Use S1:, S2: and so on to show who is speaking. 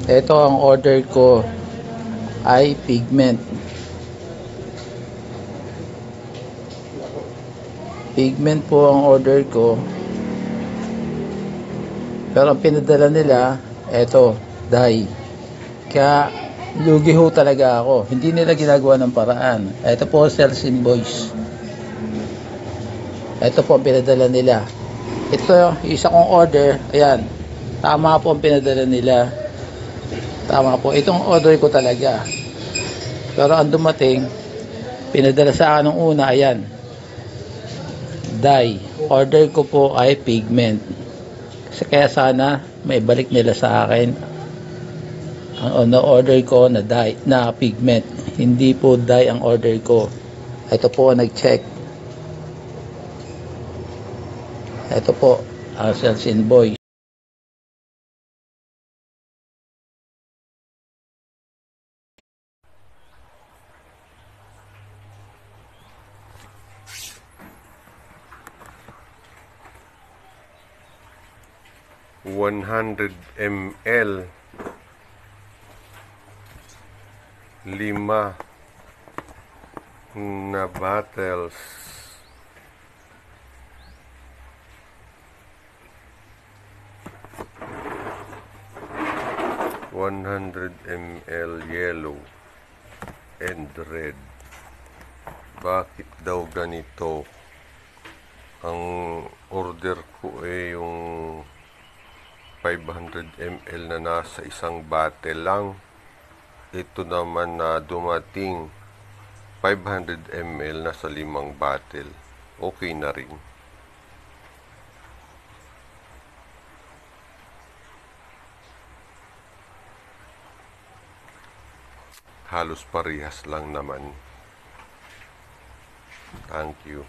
S1: Ito ang order ko ay pigment. Pigment po ang order ko. Pero ang pinadala nila, ito, dye. Kaya lugi ho talaga ako. Hindi nila ginagawa ng paraan. Ito po sales invoice. Ito po ang pinadala nila. Ito, isa kong order. Ayan. Tama po ang pinadala nila. Tama po. Itong order ko talaga. Pero ang dumating, pinadala sa akin nung una, ayan. Dye. Order ko po ay pigment. Kasi kaya sana may balik nila sa akin ang order ko na dye, na pigment. Hindi po dye ang order ko. Ito po nag-check. Ito po ang sales invoice.
S2: $100 ml 5 na bottles. $100 ml yellow and red. Bakit daw ganito? Ang order ko ay yung 500 ml na nasa isang bottle lang. Ito naman na dumating 500 ml na sa 5 bottle. Okay na rin. Halos parehas lang naman. Thank you.